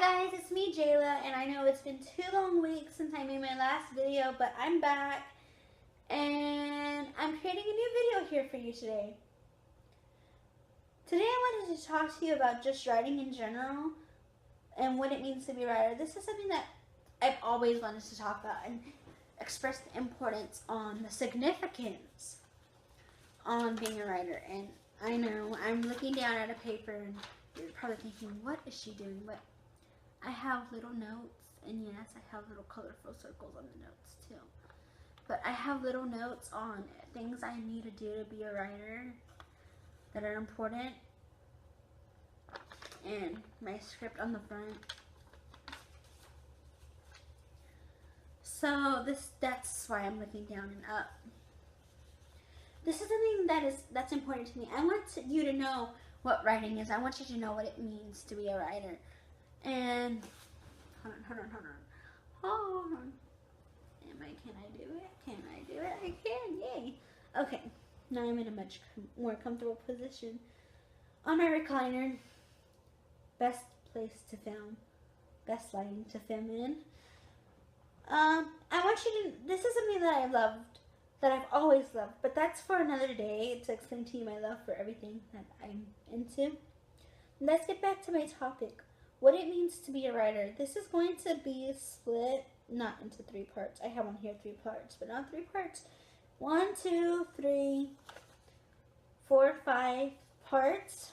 Hi guys, it's me Jayla, and I know it's been 2 long weeks since I made my last video, but I'm back and I'm creating a new video here for you today. Today I wanted to talk to you about just writing in general and what it means to be a writer. This is something that I've always wanted to talk about and express the importance on the significance on being a writer. And I know I'm looking down at a paper and you're probably thinking, what is she doing? But I have little notes, and yes, I have little colorful circles on the notes too. But I have little notes on things I need to do to be a writer that are important, and my script on the front. So that's why I'm looking down and up. This is something that's important to me. I want you to know what writing is. I want you to know what it means to be a writer. And hold on. Can I do it? Can I do it? I can, yay. Okay, now I'm in a much more comfortable position on my recliner. Best place to film, best lighting to film in. I want you to, this is something that I've loved, that I've always loved, but that's for another day to explain to you my love for everything that I'm into. Let's get back to my topic. What it means to be a writer. This is going to be split, not into 3 parts. I have on here 3 parts, but not 3 parts. 1, 2, 3, 4, 5 parts.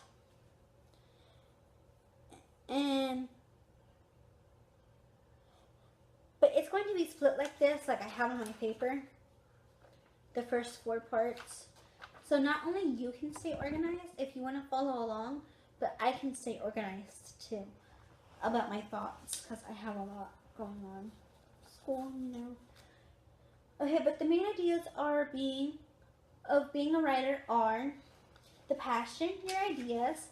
But it's going to be split like this, like I have on my paper. The first 4 parts. So not only you can stay organized if you want to follow along, but I can stay organized too about my thoughts, because I have a lot going on. School, you know. Okay, but the main ideas of being a writer are the passion, your ideas,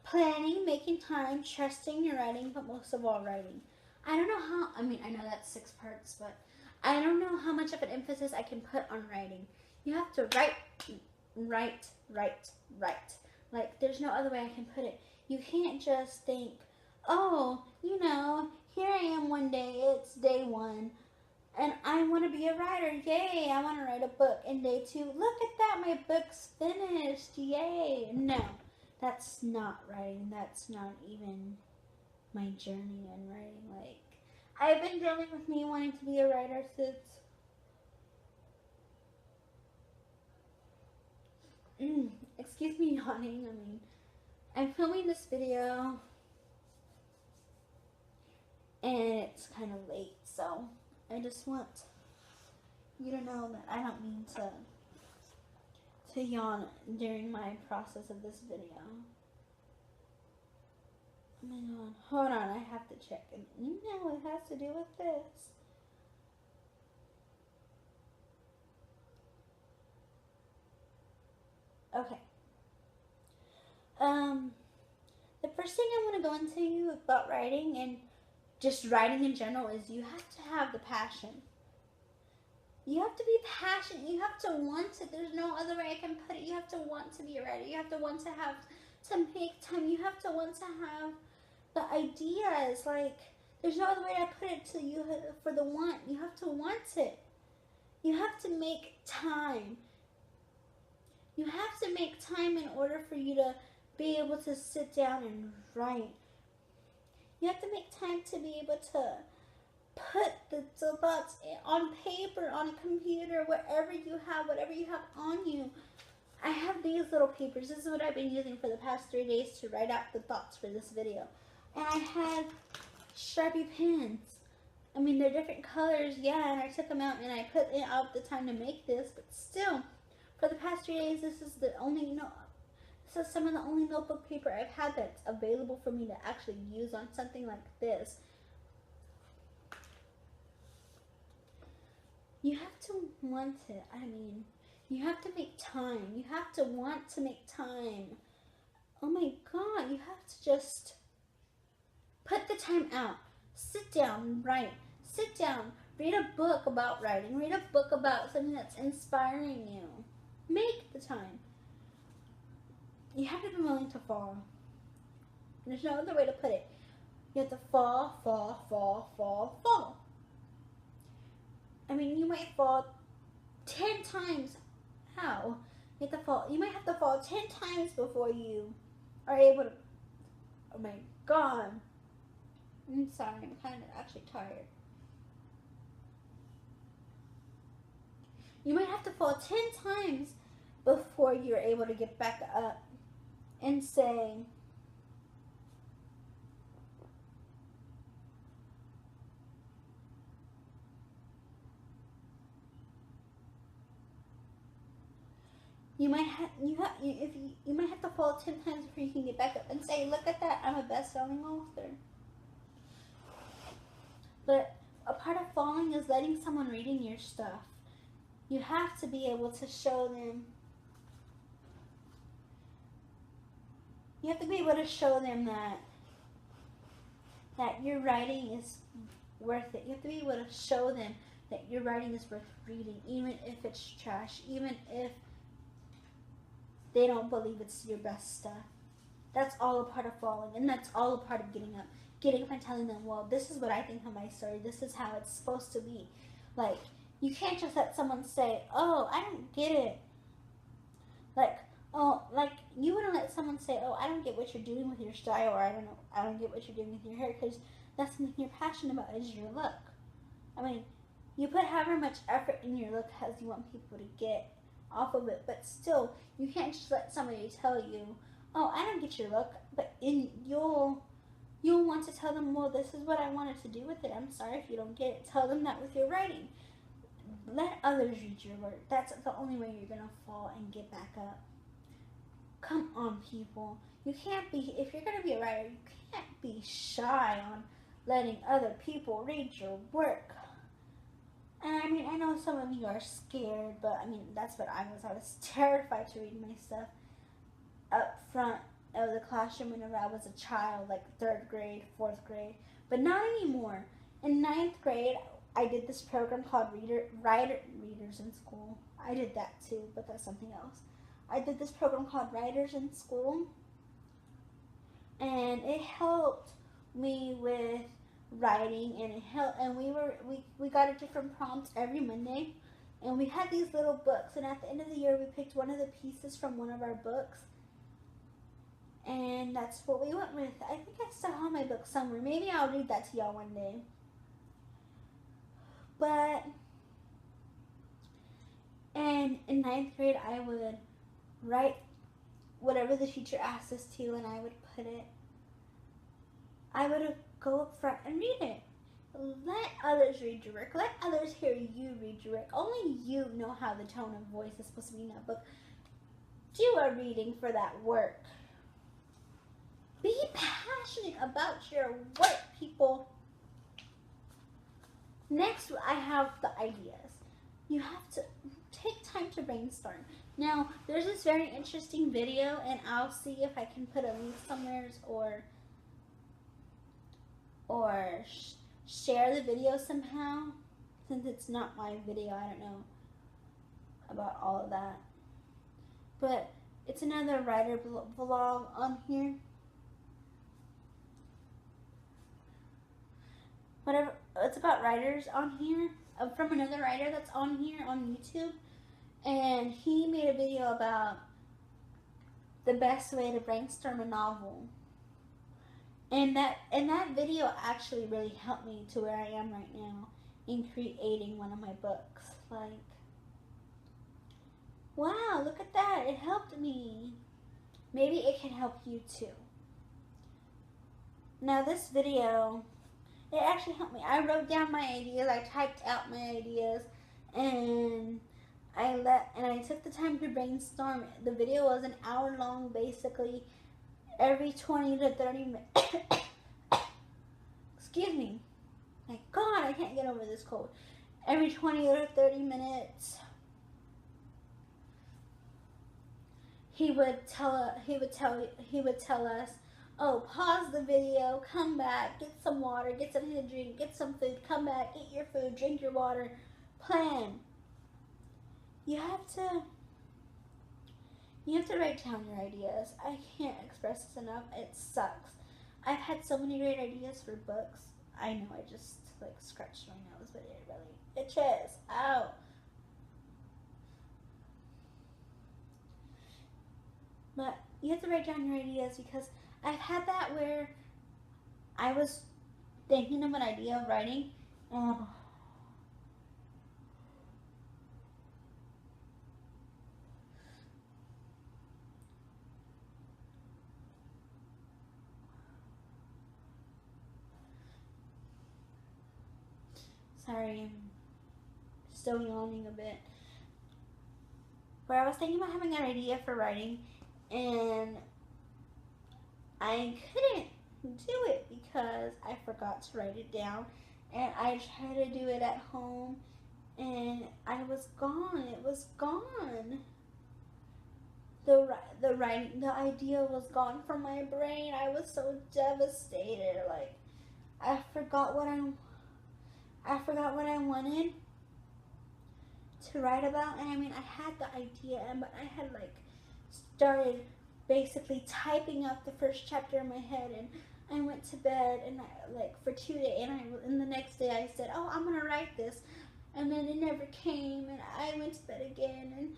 planning, making time, trusting your writing, but most of all, writing. I don't know how, I know that's 6 parts, but I don't know how much of an emphasis I can put on writing. You have to write. Like, there's no other way I can put it. You can't just think, oh, you know, here I am one day, it's day 1, and I want to be a writer, yay, I want to write a book. And day 2, look at that, my book's finished, yay. No, that's not writing. That's not even my journey in writing. Like, I've been dealing with me wanting to be a writer since excuse me yawning. I'm filming this video and it's kind of late, so I just want you to know that I don't mean to yawn during my process of this video. Oh my god, hold on, I have to check an email. It has to do with this. Okay. The first thing I want to go into about writing and just writing in general is you have to have the passion. You have to be passionate. You have to want it. There's no other way I can put it. You have to want to be a writer. You have to want to have to make time. You have to want to have the ideas. Like, there's no other way to put it to you for the want. You have to want it. You have to make time. You have to make time in order for you to be able to sit down and write. You have to make time to be able to put the thoughts on paper, on a computer, whatever you have on you. I have these little papers. This is what I've been using for the past 3 days to write out the thoughts for this video. And I had Sharpie pens. They're different colors, yeah, and I took them out and I put it out the time to make this, but still, for the past 3 days, this is some of the only notebook paper I've had that's available for me to actually use on something like this. You have to want it. You have to make time. You have to want to make time. Oh my god, you have to just put the time out. Sit down, write. Sit down, read a book about writing. Read a book about something that's inspiring you. Make the time. You have to be willing to fall. There's no other way to put it. You have to fall, fall, fall, fall, fall. I mean, you might fall 10 times. How? You have to fall. You might have to fall 10 times before you are able to. Oh my God. I'm sorry. I'm kind of actually tired. You might have to fall 10 times before you're able to get back up and say, you might have to fall 10 times before you can get back up and say, look at that, I'm a best-selling author. But a part of falling is letting someone reading your stuff. You have to be able to show them. You have to be able to show them that your writing is worth it. You have to be able to show them that your writing is worth reading, even if it's trash, even if they don't believe it's your best stuff. That's all a part of falling, and that's all a part of getting up. Getting up and telling them, well, this is what I think of my story. This is how it's supposed to be. Like, you can't just let someone say, oh, I don't get it. Like, you wouldn't let someone say, oh, I don't get what you're doing with your style, or I don't get what you're doing with your hair, because that's something you're passionate about is your look. I mean, you put however much effort in your look as you want people to get off of it, but still, you can't just let somebody tell you, oh, I don't get your look, but you'll want to tell them, well, this is what I wanted to do with it. I'm sorry if you don't get it. Tell them that with your writing. Let others read your work. That's the only way you're going to fall and get back up. Come on, people. You can't be, if you're going to be a writer, you can't be shy on letting other people read your work. And I mean, I know some of you are scared, but I mean, that's what I was. I was terrified to read my stuff up front of the classroom whenever I was a child, like 3rd grade, 4th grade, but not anymore. In 9th grade, I did this program called Readers in School. I did that too, but that's something else. I did this program called Writers in School, and it helped me with writing, and it helped, and we got a different prompt every Monday, and we had these little books, and at the end of the year we picked one of the pieces from one of our books, and that's what we went with. I think I still have my book somewhere. Maybe I'll read that to y'all one day. But and in 9th grade I would write whatever the teacher asked us to, and I would put it. I would go up front and read it. Let others read your work. Let others hear you read your work. Only you know how the tone of voice is supposed to be in that book. Do a reading for that work. Be passionate about your work, people. Next, I have the ideas. You have to take time to brainstorm. Now, there's this very interesting video, and I'll see if I can put a link somewhere or share the video somehow. Since it's not my video, I don't know about all of that. But it's another writer vlog on here. Whatever, it's about writers on here, from another writer that's on here on YouTube, and he made a video about the best way to brainstorm a novel, and that video actually really helped me to where I am right now in creating one of my books. Like, wow, look at that, it helped me. Maybe it can help you too. Now this video, it actually helped me. I wrote down my ideas, I typed out my ideas, and I took the time to brainstorm. The video was an hour long, basically. Every 20 to 30 minutes. Excuse me. My God, I can't get over this cold. Every 20 or 30 minutes, he would tell us, oh, pause the video, come back, get some water, get something to drink, get some food, come back, eat your food, drink your water, plan. You have to write down your ideas. I can't express this enough. It sucks. I've had so many great ideas for books. I know I just like scratched my nose, but it really itches. Ow. But you have to write down your ideas, because I've had that where I was thinking of an idea of writing. Oh. Sorry, I'm still yawning a bit. Where I was thinking about having an idea for writing, and I couldn't do it because I forgot to write it down, and I tried to do it at home, and I was gone. It was gone. The writing, the idea was gone from my brain. I was so devastated. Like, I forgot what I wanted to write about, and I mean, I had the idea, but I had like started basically typing up the first chapter in my head, and I went to bed, and for 2 days, and the next day I said, oh, I'm gonna write this, and then it never came, and I went to bed again,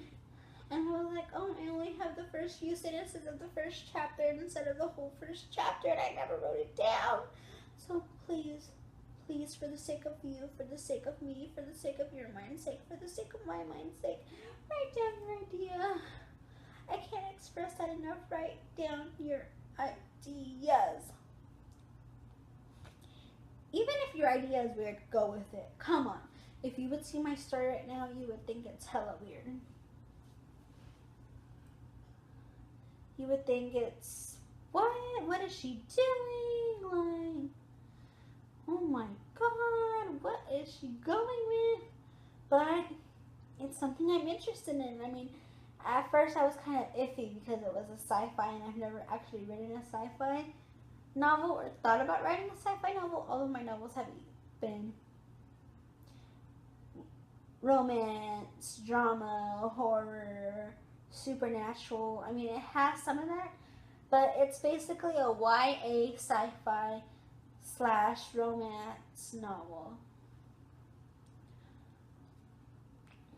and I was like, oh, I only have the first few sentences of the first chapter instead of the whole first chapter, and I never wrote it down. So please, for the sake of you, for the sake of me, for the sake of your mind's sake, for the sake of my mind's sake, write down your idea. I can't express that enough. Write down your ideas. Even if your idea is weird, go with it. Come on. If you would see my story right now, you would think it's hella weird. You would think it's, what is she doing? Like, oh my God, what is she going with? But it's something I'm interested in. I mean, at first I was kind of iffy because it was a sci-fi, and I've never actually written a sci-fi novel or thought about writing a sci-fi novel. All of my novels have been romance, drama, horror, supernatural. I mean, it has some of that, but it's basically a YA sci-fi / romance novel.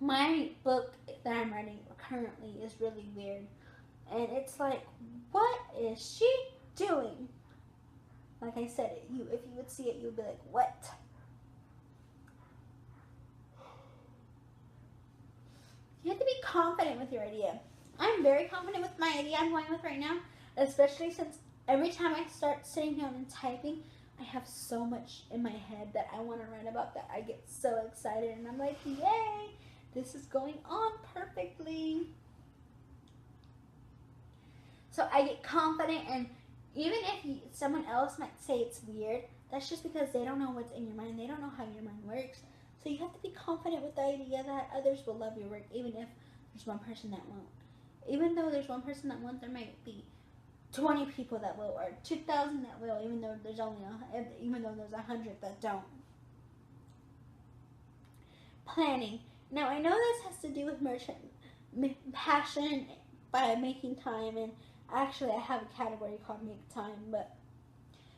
My book that I'm writing currently is really weird, and it's like, what is she doing? Like I said, if you would see it, you would be like, what? You have to be confident with your idea. I'm very confident with my idea I'm going with right now, especially since every time I start sitting down and typing, I have so much in my head that I want to write about that I get so excited, and I'm like, yay, this is going on perfectly. So I get confident, and even if someone else might say it's weird, that's just because they don't know what's in your mind. They don't know how your mind works. So you have to be confident with the idea that others will love your work, even if there's one person that won't. Even though there's one person that won't, there might be 20 people that will, or 2,000 that will, even though there's 100 that don't. Planning. Now I know this has to do with passion by making time, and actually I have a category called Make Time, but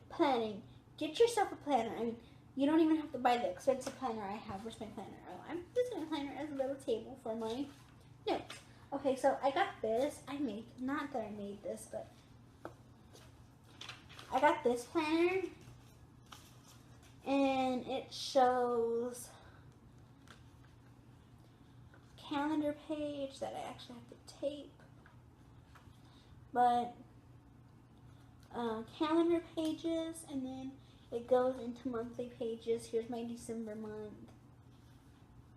planning. Get yourself a planner. I mean, you don't even have to buy the expensive planner I have. Where's my planner? Oh, I'm using my planner as a little table for my notes. Okay, so I got this. Not that I made this, but I got this planner, and it shows a calendar page that I actually have to tape, but calendar pages, and then it goes into monthly pages. Here's my December month,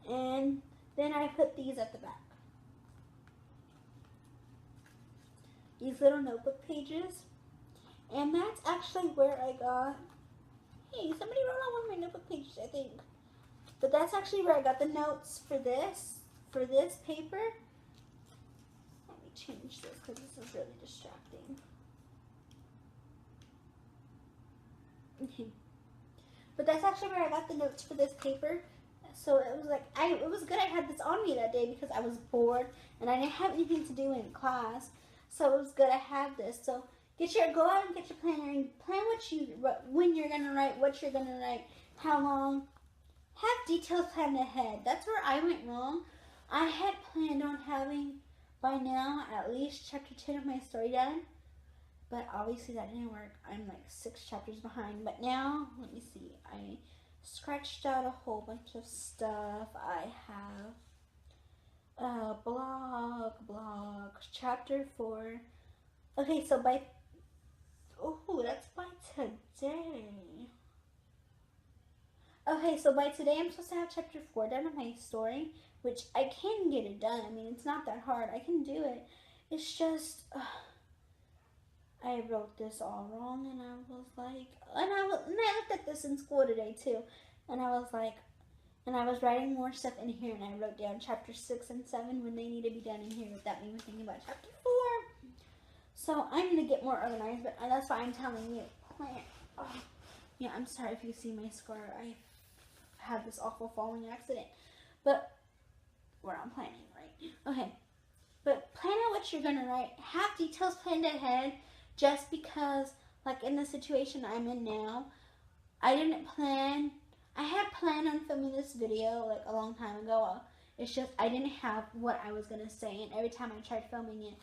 and then I put these at the back. These little notebook pages. And that's actually where I got, hey, somebody wrote on one of my notebook pages, I think. But that's actually where I got the notes for this paper. Let me change this because this is really distracting. But that's actually where I got the notes for this paper. So it was like, it was good I had this on me that day because I was bored and I didn't have anything to do in class. So it was good I had this. So Go out and get your planner and plan when you're gonna write, what you're gonna write, how long. Have details planned ahead. That's where I went wrong. I had planned on having by now at least chapter 10 of my story done, but obviously that didn't work. I'm like 6 chapters behind. But now, let me see. I scratched out a whole bunch of stuff. I have blog, chapter 4. Okay, so that's by today. Okay, so by today I'm supposed to have chapter 4 done of my story, which I can get it done. I mean, it's not that hard. I can do it. It's just, I wrote this all wrong, and I was like, and I looked at this in school today too, and I was like, and I was writing more stuff in here, and I wrote down chapter 6 and 7 when they need to be done in here without me even thinking about chapter 4. So I'm gonna get more organized, but that's why I'm telling you, plan. Oh. Yeah, I'm sorry if you see my scar. I had this awful falling accident, but we're on planning, right? Okay, but plan out what you're gonna write. Have details planned ahead, just because, like in the situation I'm in now, I didn't plan. I had planned on filming this video like a long time ago. It's just I didn't have what I was gonna say, and every time I tried filming it,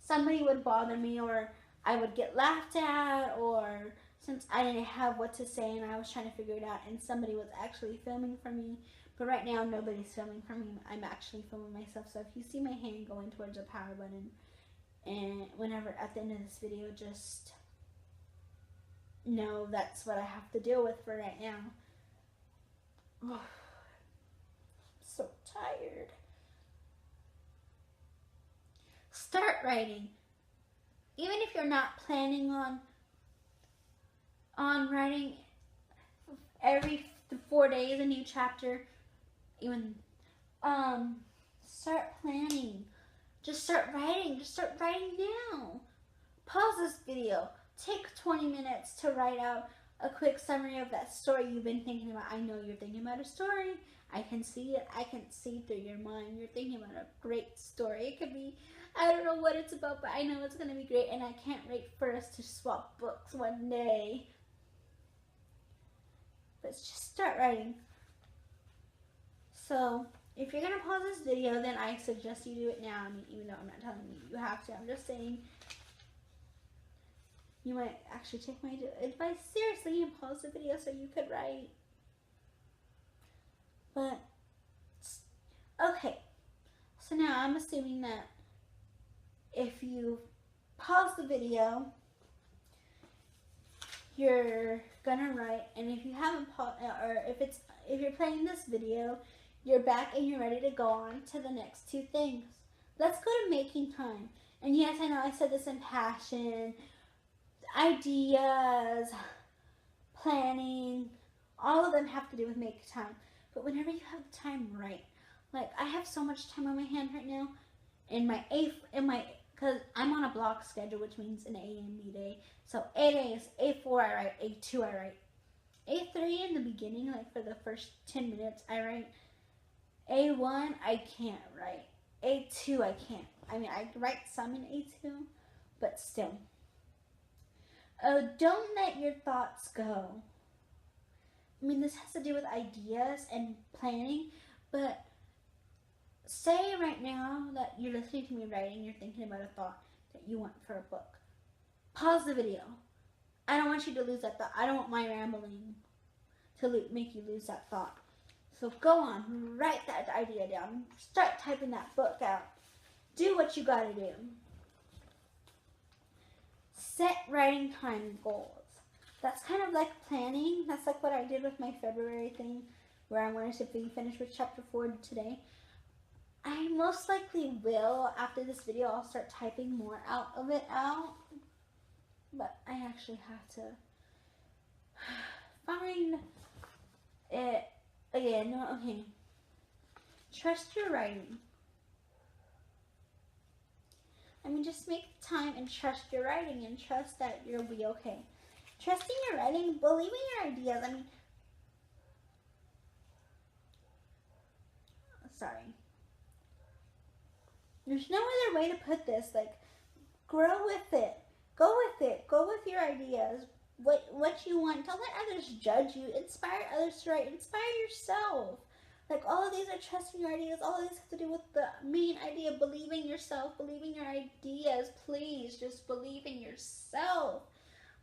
somebody would bother me, or I would get laughed at, or since I didn't have what to say and I was trying to figure it out, and somebody was actually filming for me. But right now, nobody's filming for me. I'm actually filming myself. So if you see my hand going towards the power button, and whenever at the end of this video, just know that's what I have to deal with for right now. Oh, I'm so tired. Start writing. Even if you're not planning on writing every 4 days a new chapter, even start planning. Just start writing. Just start writing now. Pause this video. Take 20 minutes to write out a quick summary of that story you've been thinking about. I know you're thinking about a story. I can see it. I can see through your mind. You're thinking about a great story. It could be, I don't know what it's about, but I know it's going to be great, and I can't wait for us to swap books one day. Let's just start writing. So, if you're going to pause this video, then I suggest you do it now. I mean, even though I'm not telling you you have to, I'm just saying you might actually take my advice seriously and pause the video so you could write. But, okay. So now I'm assuming that if you pause the video, you're gonna write, and if you haven't paused, or if you're playing this video, you're back and you're ready to go on to the next 2 things. Let's go to making time. And yes, I know I said this in passion, ideas, planning, all of them have to do with making time. But whenever you have time, write. Like, I have so much time on my hand right now, because I'm on a block schedule, which means an A and B day. So A is A4 I write, A2 I write. A3 in the beginning, like for the first 10 minutes, I write. A1 I can't write. A2 I can't. I mean, I write some in A2, but still. Don't let your thoughts go. I mean, this has to do with ideas and planning, but say right now that you're listening to me writing, you're thinking about a thought that you want for a book. Pause the video. I don't want you to lose that thought. I don't want my rambling to make you lose that thought. So go on, write that idea down. Start typing that book out. Do what you gotta do. Set writing time goals. That's kind of like planning. That's like what I did with my February thing, where I wanted to be finished with chapter 4 today. I most likely will, after this video, I'll start typing more out. But I actually have to find it again. Okay. Trust your writing. I mean, just make time and trust your writing and trust that you'll be okay. Trusting your writing, believing your ideas. I mean, sorry. There's no other way to put this. Like, grow with it. Go with it. Go with your ideas. What you want. Don't let others judge you. Inspire others to write. Inspire yourself. Like, all of these are trusting your ideas. All of these have to do with the main idea, believing yourself, believing your ideas. Please, just believe in yourself.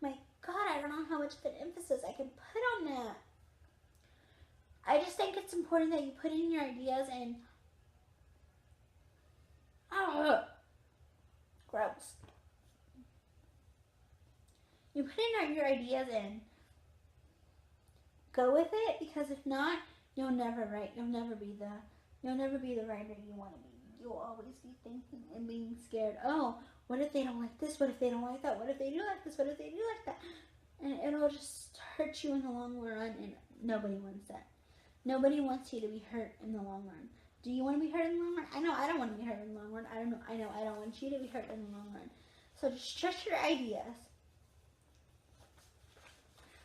My God, I don't know how much of an emphasis I can put on that. I just think it's important that you put in your ideas and... gross. You put in your ideas and go with it, because if not, you'll never write. You'll never be the writer you want to be. You'll always be thinking and being scared. Oh, what if they don't like this? What if they don't like that? What if they do like this? What if they do like that? And it'll just hurt you in the long run, and nobody wants that. Nobody wants you to be hurt in the long run. Do you want to be hurt in the long run? I know I don't want to be hurt in the long run. I know I don't want you to be hurt in the long run. So just trust your ideas.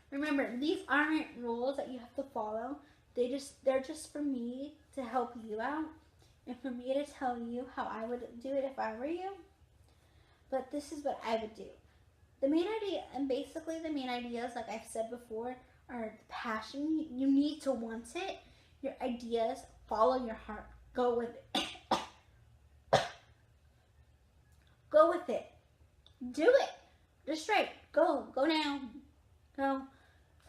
Remember, these aren't rules that you have to follow. They're just for me to help you out, and for me to tell you how I would do it if I were you. But this is what I would do. The main idea, and basically the main ideas, like I've said before, are passion. You need to want it. Your ideas, follow your heart. Go with it. Go with it. Do it. Just write. Go now. Go.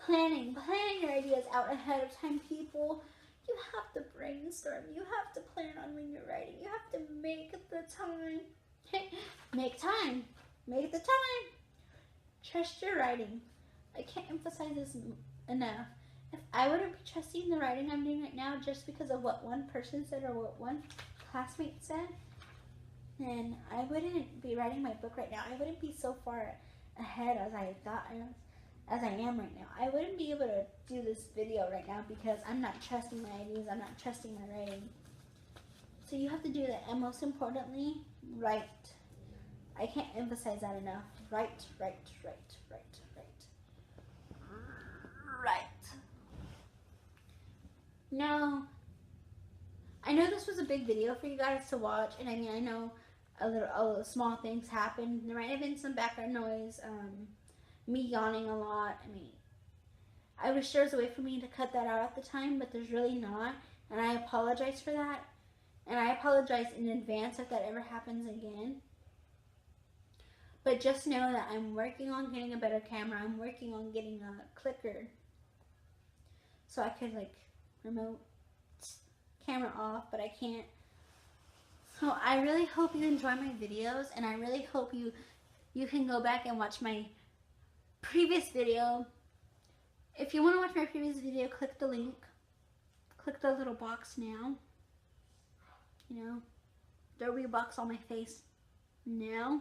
Planning your ideas out ahead of time, people. You have to brainstorm. You have to plan on when you're writing. You have to make the time. Make time. Make the time. Trust your writing. I can't emphasize this enough. If I wouldn't be trusting the writing I'm doing right now just because of what one person said or what one classmate said, then I wouldn't be writing my book right now. I wouldn't be so far ahead as I thought as I am right now. I wouldn't be able to do this video right now because I'm not trusting my ideas. I'm not trusting my writing. So you have to do that. And most importantly, write. I can't emphasize that enough. Write. Now, I know this was a big video for you guys to watch, and I mean, I know a little small things happened. There might have been some background noise, me yawning a lot. I mean, I wish there was a way for me to cut that out at the time, but there's really not, and I apologize for that, and I apologize in advance if that ever happens again. But just know that I'm working on getting a better camera. I'm working on getting a clicker so I could like remote camera off, but I can't. So I really hope you enjoy my videos, and I really hope you can go back and watch my previous video. If you want to watch my previous video, click the link. Click the little box now. You know, there'll be a box on my face now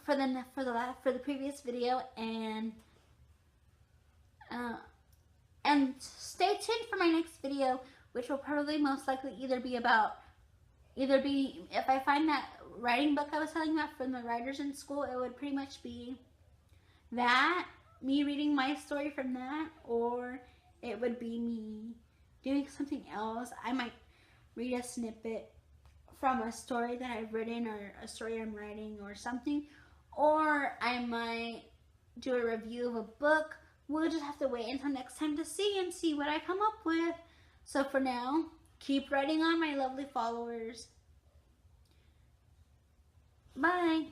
for the previous video, and stay tuned for my next video, which will probably most likely either be if I find that writing book I was telling you about from the writers in school, it would pretty much be that, me reading my story from that, or it would be me doing something else. I might read a snippet from a story that I've written or a story I'm writing or something, or I might do a review of a book. We'll just have to wait until next time to see what I come up with. So for now, keep writing on, my lovely followers. Bye.